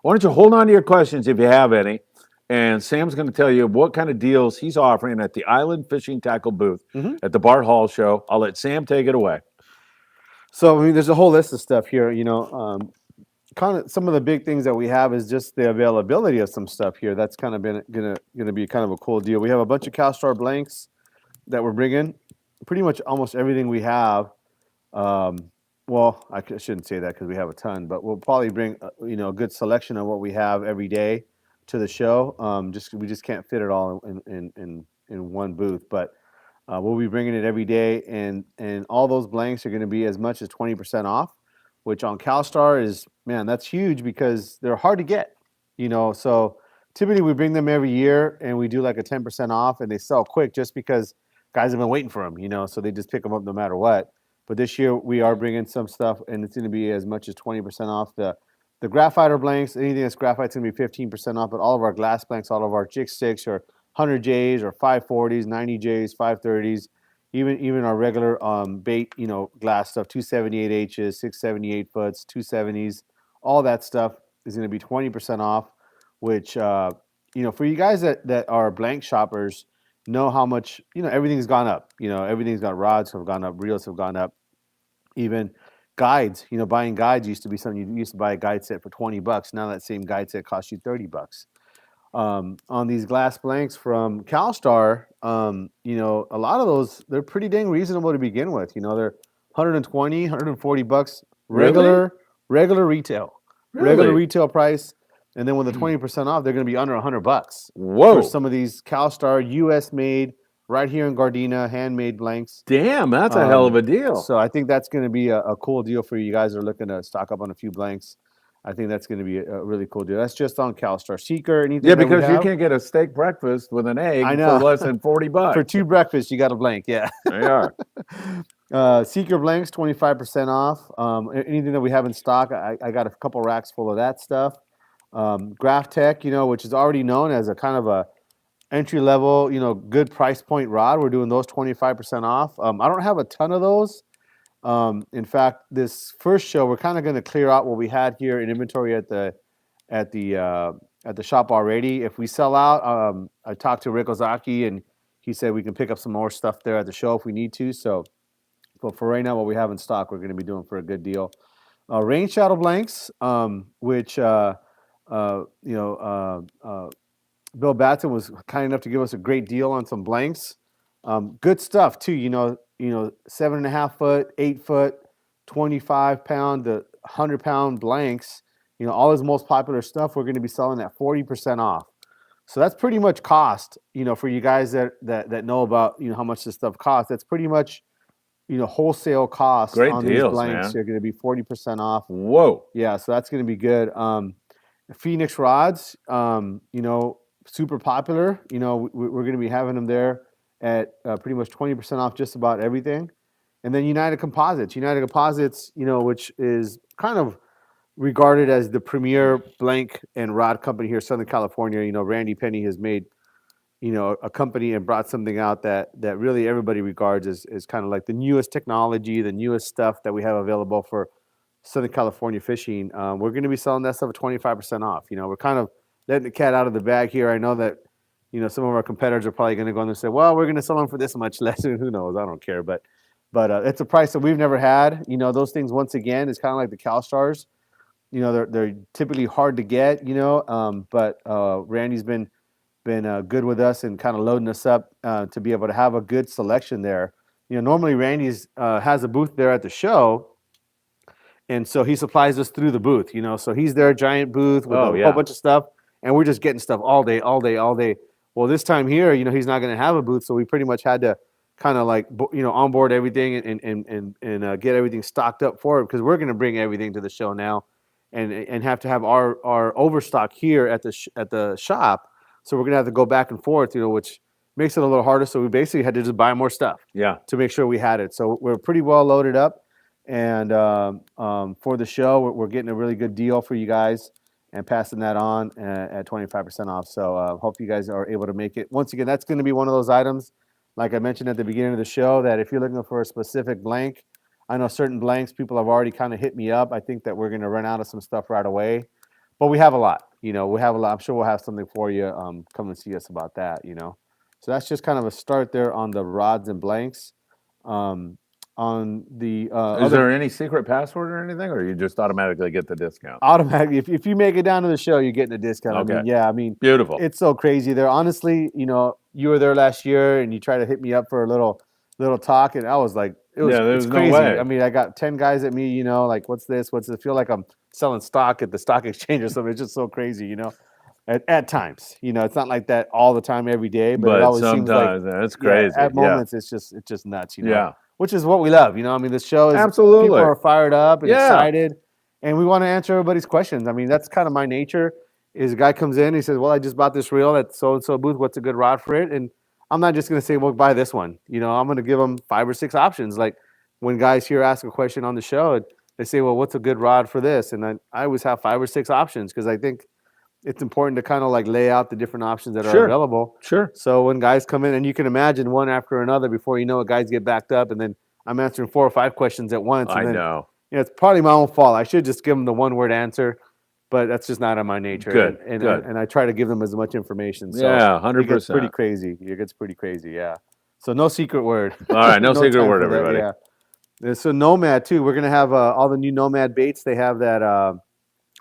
Why don't you hold on to your questions if you have any? And Sam's going to tell you what kind of deals he's offering at the Island Fishing Tackle booth Hmm. at the Bart Hall Show. I'll let Sam take it away. So I mean, there's a whole list of stuff here. Kind of some of the big things that we have is just the availability of some stuff here. That's kind of been gonna be kind of a cool deal. We have a bunch of CalStar blanks that we're bringing. Pretty much almost everything we have. Um, well, shouldn't say that because we have a ton, but we'll probably bring a good selection of what we have every day to the show. Just we just can't fit it all in one booth, but we'll be bringing it every day, and all those blanks are going to be as much as 20% off, which on CalStar is, man, that's huge because they're hard to get. So typically we bring them every year and we do like a 10% off, and they sell quick just because guys have been waiting for them. So they just pick them up no matter what. But this year we are bringing some stuff, and it's going to be as much as 20% off. The graphite or blanks, anything that's graphite is going to be 15% off, but all of our glass blanks, all of our jig sticks are 100Js or 540s, 90Js, 530s, even our regular bait, glass stuff, 278Hs, 678 foots, 270s, all that stuff is going to be 20% off, which, for you guys that are blank shoppers, know how much, everything's gone up. Everything's got rods have gone up, reels have gone up, even guides. Buying guides used to be something you used to buy a guide set for $20. Now that same guide set costs you $30. On these glass blanks from CalStar, a lot of those, they're pretty dang reasonable to begin with. They're 120, $140 Really? regular retail, regular Really? retail price. And then with the 20% off, they're going to be under $100 for Whoa. some of these CalStar US made, right here in Gardena, handmade blanks. Damn, that's a hell of Um, a deal. so I think that's going to be a cool deal for you guys that are looking to stock up on a few blanks. I think that's going to be a really cool deal. That's just on CalStar. Seeker, Yeah, anything that we because you have? can't get a steak breakfast with an I egg for know. less than 40 For bucks. two breakfasts, you got a blank. Yeah. They are. Seeker blanks, 25% off. Anything that we have in stock, I got a couple racks full of that stuff. Graph Tech, which is already known as a kind of a entry level, good price point rod. We're doing those 25% off. I don't have a ton of those. In fact, this first show, we're kind of going to clear out what we had here in inventory at the uh, at the shop already. If we sell out, I talked to Rick Ozaki, and he said we can pick up some more stuff there at the show if we need to. So, but for right now, what we have in stock, we're going to be doing for a good deal. Rain shadow blanks, which uh, you know, Bill Batson was kind enough to give us a great deal on some blanks. Good stuff too. 7.5 foot, 8 foot, 25 pound to 100 pound blanks. All his most popular stuff we're going to be selling at 40% off. So that's pretty much cost. For you guys that know about how much this stuff costs. That's pretty much wholesale cost Great on these deals, blanks. man. They're going to be 40% off. Whoa. Yeah, so that's going to be good. Phoenix rods, super popular. We're going to be having them there at pretty much 20% off just about everything. And then United Composites. United Composites, which is kind of regarded as the premier blank and rod company here in Southern California. Randy Penny has made, a company and brought something out that really everybody regards as kind of like the newest technology, the newest stuff that we have available for Southern California fishing. We're going to be selling that stuff at 25% off. We're kind of letting the cat out of the bag here. I know that, some of our competitors are probably going to go in there and say, well, we're going to sell them for this much less. Who knows? I don't care. But it's a price that we've never had. Those things, once again, is kind of like the CalStars. They're typically hard to get, but Randy's been good with us and kind of loading us up to be able to have a good selection there. Normally Randy's has a booth there at the show, and so he supplies us through the booth. So he's there, giant booth with Oh, a whole yeah. bunch of stuff, and we're just getting stuff all day, all day, all day. Well, this time here, he's not going to have a booth, so we pretty much had to kind of like onboard everything and get everything stocked up for it because we're going to bring everything to the show now, and have to have our overstock here at the shop. So we're going to have to go back and forth, which makes it a little harder. So we basically had to just buy more stuff Yeah. to make sure we had it. So we're pretty well loaded up. And for the show, we're getting a really good deal for you guys and passing that on at 25% off. So hope you guys are able to make it. Once again, that's going to be one of those items, like I mentioned at the beginning of the show, that if you're looking for a specific blank, I know certain blanks, people have already kind of hit me up. I think that we're going to run out of some stuff right away. but we have a lot. You know, we have a lot. I'm sure we'll have something for you. Come and see us about that. You know, so that's just kind of a start there on the rods and blanks. Um, on the Is other there any secret password or anything, or you just automatically get the discount? automatically, if you make it down to the show, you're getting a discount. I Okay. mean, yeah, I mean, Beautiful. it's so crazy there. Honestly, you know, you were there last year and you tried to hit me up for a little talk, and I was like, Yeah, there it's was no crazy. way. I mean, I got 10 guys at me, you know, like what's this? What's this? I feel like I'm selling stock at the stock exchange or something. It's just so crazy, you know. At times, you know, it's not like that all the time every day, but it But always seems like sometimes that's yeah, crazy. at Yeah. moments it's just nuts, you know. Yeah. Which is what we love, you know. I mean, the show is people Absolutely. are fired up and Yeah. excited, and we want to answer everybody's questions. I mean, that's kind of my nature. Is a guy comes in, he says, "Well, I just bought this reel at so and so booth. What's a good rod for it?" And I'm not just going to say, "Well, buy this one." You know, I'm going to give them 5 or 6 options. Like when guys here ask a question on the show, they say, "Well, what's a good rod for this?" And I always have 5 or 6 options because I think it's important to kind of like lay out the different options that are Sure. available. Sure. So when guys come in, and you can imagine one after another, before you know it, guys get backed up, and then I'm answering 4 or 5 questions at once. I And then, know. you know, it's probably my own fault. I should just give them the one-word answer, but that's just not in my nature. Good, And good. and I try to give them as much information. So Yeah, it gets pretty 100%. crazy. It gets pretty crazy. Yeah. So no secret word. All right, no secret time word, for that, everybody. Yeah. And so Nomad too. We're gonna have all the new Nomad baits. They have that.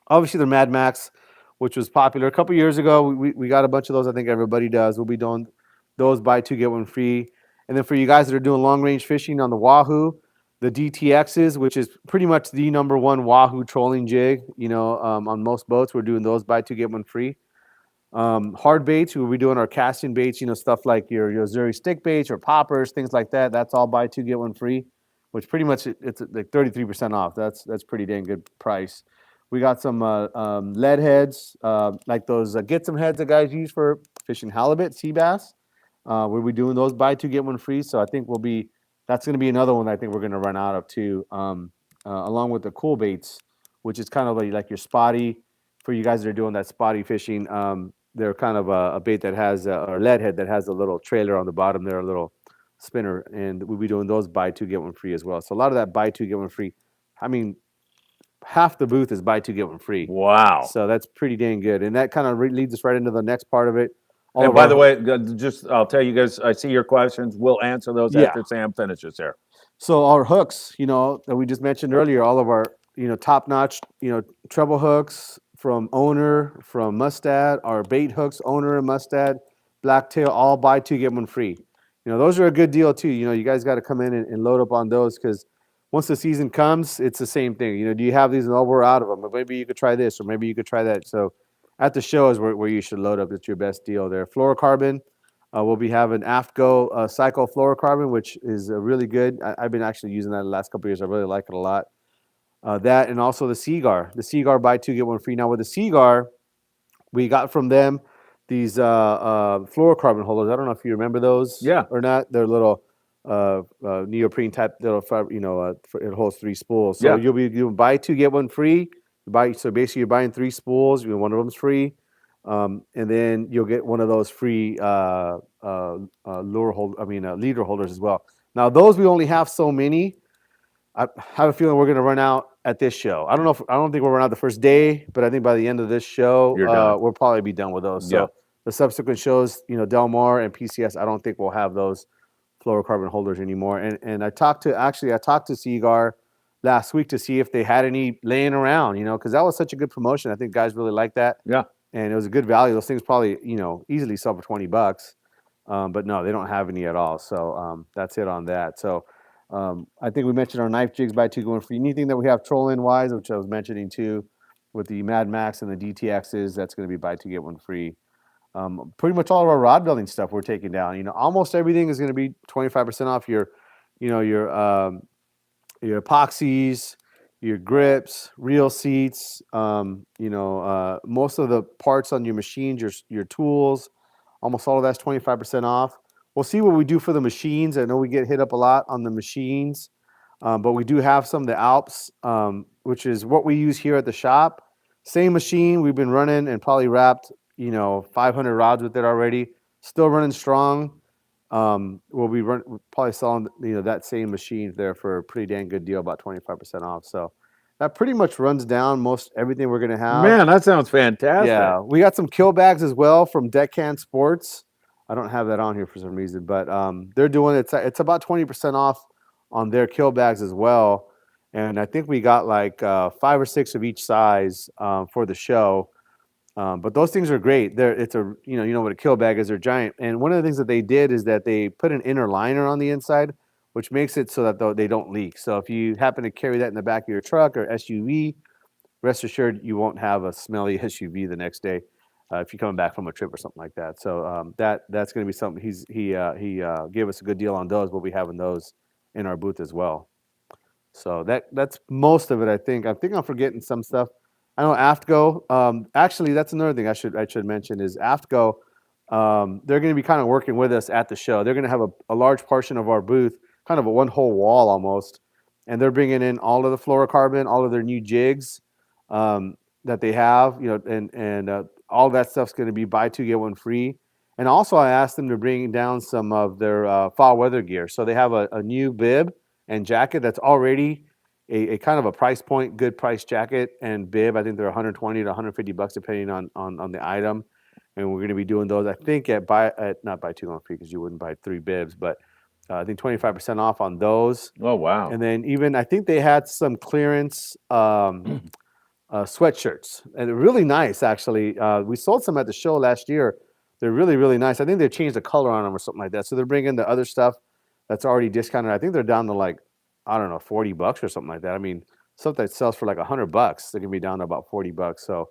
Obviously, the Mad Max, which was popular a couple years ago. We got a bunch of those. I think everybody does. We'll be doing those buy two get one free. And then for you guys that are doing long range fishing on the Wahoo, the DTXs, which is pretty much the #1 Wahoo trolling jig. You know, on most boats, we're doing those buy two get one free. Hard baits, we'll be doing our casting baits. You know, stuff like your Zuri stick baits or poppers, things like that. That's all buy two get one free, which pretty much it's like 33% off. That's pretty dang good price. We got some lead heads, like those get some heads that guys use for fishing halibut, sea bass. We'll be doing those buy two get one free. So I think that's going to be another one that I think we're going to run out of too, along with the cool baits, which is kind of like your spotty for you guys that are doing that spotty fishing. They're kind of a bait that has or lead head that has a little trailer on the bottom there, a little spinner, and we'll be doing those buy two get one free as well. So a lot of that buy two get one free. I mean, half the booth is buy two get one free. Wow. So that's pretty dang good, and that kind of leads us right into the next part of it. And by the way, just I'll tell you guys, I see your questions. We'll answer those Yeah. after Sam finishes here. So our hooks, you know, that we just mentioned earlier, all of our, you know, top-notch, you know, treble hooks from Owner, from Mustad, our bait hooks, Owner and Mustad, Blacktail, all buy two get one free. You know, those are a good deal too. You know, you guys got to come in and load up on those because once the season comes, it's the same thing. You know, do you have these? No, we're out of them. But maybe you could try this, or maybe you could try that. So at the show is where you should load up. It's your best deal there. Fluorocarbon. We'll be having AFTGO Psycho Fluorocarbon, which is really good. I've been actually using that the last couple of years. I really like it a lot. That and also the Seagar. The Seagar buy two get one free. Now with the Seagar, we got from them these fluorocarbon holders. I don't know if you remember those Yeah. or not. They're little neoprene type little, it holds 3 spools. So Yeah. you'll buy two get one free. So basically you're buying 3 spools. One of them's free. And then you'll get one of those free leader holders as well. Now those we only have so many. I have a feeling we're going to run out at this show. I don't think we'll run out the first day, but I think by the end of this show, You're done. we'll probably be done with those. Yeah. So the subsequent shows, you know, Del Mar and PCS, I don't think we'll have those fluorocarbon holders anymore. And I talked to Seagar last week to see if they had any laying around, you know, because that was such a good promotion. I think guys really like that. Yeah. And it was a good value. Those things probably, you know, easily sell for $20. But no, they don't have any at all. So that's it on that. So I think we mentioned our knife jigs buy two going free. Anything that we have trolling wise, which I was mentioning too, with the Mad Max and the DTXs, that's going to be buy two get one free. Pretty much all of our rod building stuff we're taking down. You know, almost everything is going to be 25% off your epoxies, your grips, reel seats. Most of the parts on your machines, your tools, almost all of that's 25% off. We'll see what we do for the machines. I know we get hit up a lot on the machines, but we do have some of the Alps, which is what we use here at the shop. Same machine we've been running and probably wrapped, 500 rods with it already. Still running strong. We'll probably selling that same machine there for a pretty dang good deal, about 25% off. So that pretty much runs down most everything we're gonna have. Man, that sounds fantastic. Yeah, we got some kill bags as well from Deckhand Sports. I don't have that on here for some reason, but they're doing it's about 20% off on their kill bags as well. And I think we got like 5 or 6 of each size for the show. But those things are great. It's a you know what a kill bag is. They're giant. And one of the things that they did is that they put an inner liner on the inside, which makes it so that they don't leak. So if you happen to carry that in the back of your truck or SUV, rest assured you won't have a smelly SUV the next day if you're coming back from a trip or something like that. So that's going to be something. He gave us a good deal on those. We'll be having those in our booth as well. So that's most of it. I think I'm forgetting some stuff. I know AFTGO. Actually, that's another thing I should mention is AFTGO. They're going to be kind of working with us at the show. They're going to have a large portion of our booth, kind of a one whole wall almost, and they're bringing in all of the fluorocarbon, all of their new jigs that they have, and all that stuff's going to be buy two get one free. And also, I asked them to bring down some of their fall weather gear. So they have a new bib and jacket that's already a kind of a price point, good price jacket and bib. I think they're 120 to 150 bucks depending on the item. And we're going to be doing those, I think, at not buy two on free because you wouldn't buy 3 bibs, but I think 25% off on those. Oh, wow. And then even I think they had some clearance sweatshirts, and they're really nice actually. We sold some at the show last year. They're really, really nice. I think they changed the color on them or something like that. So they're bringing the other stuff that's already discounted. I think they're down to like, I don't know, 40 bucks or something like that. I mean, stuff that sells for like $100, they can be down to about 40 bucks. So